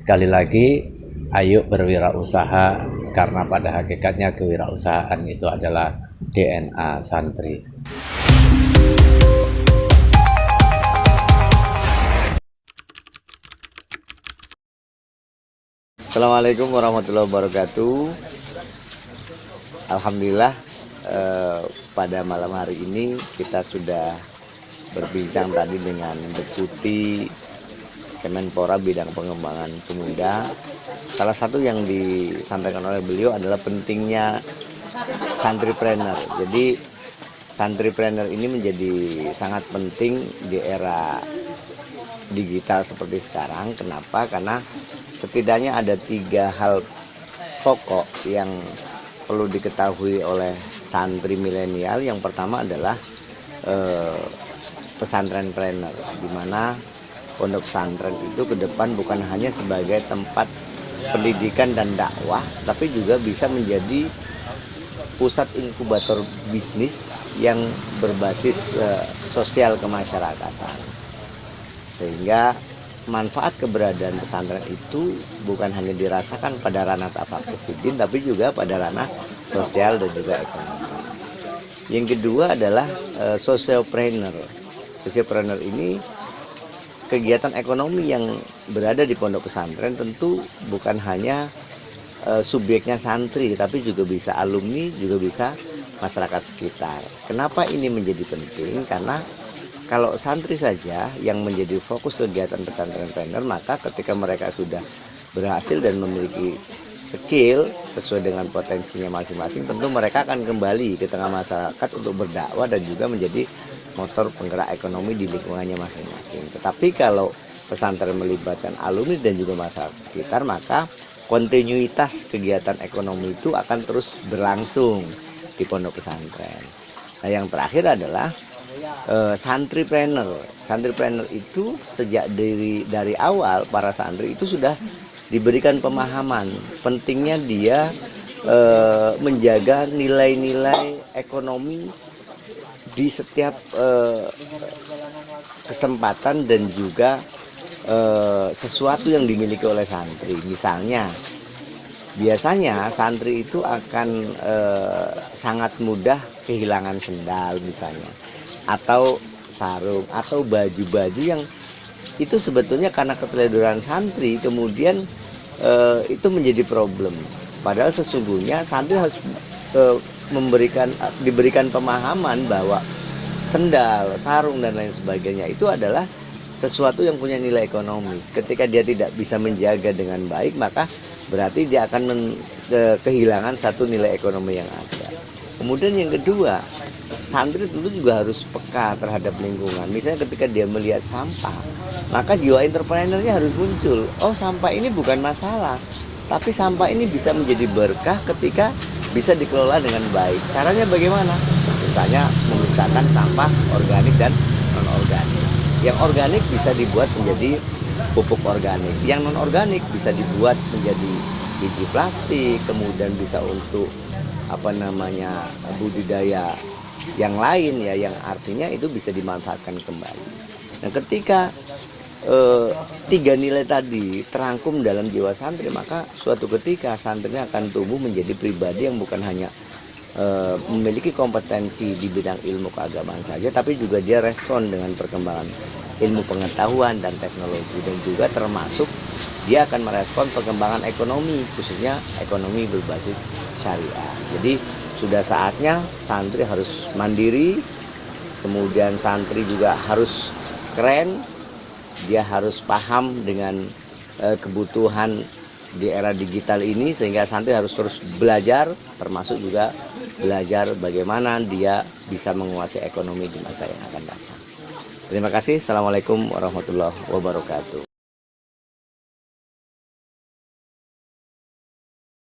Sekali lagi, ayo berwirausaha karena pada hakikatnya kewirausahaan itu adalah DNA santri. Assalamualaikum warahmatullahi wabarakatuh. Alhamdulillah pada malam hari ini kita sudah berbincang tadi dengan Deputi Kemenpora bidang pengembangan pemuda. Salah satu yang disampaikan oleh beliau adalah pentingnya santripreneur. Jadi santripreneur ini menjadi sangat penting di era digital seperti sekarang. Kenapa? Karena setidaknya ada 3 hal pokok yang perlu diketahui oleh santri milenial. Yang pertama adalah pesantrenpreneur, di mana pondok pesantren itu ke depan bukan hanya sebagai tempat pendidikan dan dakwah, tapi juga bisa menjadi pusat inkubator bisnis yang berbasis sosial kemasyarakatan. Sehingga manfaat keberadaan pesantren itu bukan hanya dirasakan pada ranah tafaqquh, tapi juga pada ranah sosial dan juga ekonomi. Yang kedua adalah sociopreneur. Sociopreneur ini kegiatan ekonomi yang berada di pondok pesantren tentu bukan hanya subjeknya santri, tapi juga bisa alumni, juga bisa masyarakat sekitar. Kenapa ini menjadi penting? Karena kalau santri saja yang menjadi fokus kegiatan pesantrenpreneur, maka ketika mereka sudah berhasil dan memiliki skill sesuai dengan potensinya masing-masing, tentu mereka akan kembali ke tengah masyarakat untuk berdakwah dan juga menjadi motor penggerak ekonomi di lingkungannya masing-masing. Tetapi kalau pesantren melibatkan alumni dan juga masyarakat sekitar, maka kontinuitas kegiatan ekonomi itu akan terus berlangsung di pondok pesantren. Nah, yang terakhir adalah santripreneur. Santripreneur itu sejak dari awal para santri itu sudah diberikan pemahaman pentingnya dia menjaga nilai-nilai ekonomi di setiap kesempatan dan juga sesuatu yang dimiliki oleh santri. Misalnya, biasanya santri itu akan sangat mudah kehilangan sendal misalnya, atau sarung, atau baju-baju yang itu sebetulnya karena keteledoran santri kemudian itu menjadi problem. Padahal sesungguhnya santri harus diberikan pemahaman bahwa sendal, sarung dan lain sebagainya itu adalah sesuatu yang punya nilai ekonomis. Ketika dia tidak bisa menjaga dengan baik, maka berarti dia akan kehilangan satu nilai ekonomi yang ada. Kemudian yang kedua, santri tentu juga harus peka terhadap lingkungan. Misalnya ketika dia melihat sampah, maka jiwa entrepreneurnya harus muncul. Oh, sampah ini bukan masalah, tapi sampah ini bisa menjadi berkah ketika bisa dikelola dengan baik. Caranya bagaimana? Misalnya memisahkan sampah organik dan non-organik. Yang organik bisa dibuat menjadi pupuk organik. Yang non-organik bisa dibuat menjadi biji plastik, kemudian bisa untuk budidaya yang lain ya, yang artinya itu bisa dimanfaatkan kembali. Nah, ketika 3 nilai tadi terangkum dalam jiwa santri, maka suatu ketika santrinya akan tumbuh menjadi pribadi yang bukan hanya memiliki kompetensi di bidang ilmu keagamaan saja, tapi juga dia respon dengan perkembangan ilmu pengetahuan dan teknologi, dan juga termasuk dia akan merespon perkembangan ekonomi, khususnya ekonomi berbasis syariah. Jadi sudah saatnya santri harus mandiri, kemudian santri juga harus keren, dia harus paham dengan kebutuhan di era digital ini, sehingga santri harus terus belajar, termasuk juga belajar bagaimana dia bisa menguasai ekonomi di masa yang akan datang. Terima kasih. Assalamualaikum warahmatullahi wabarakatuh.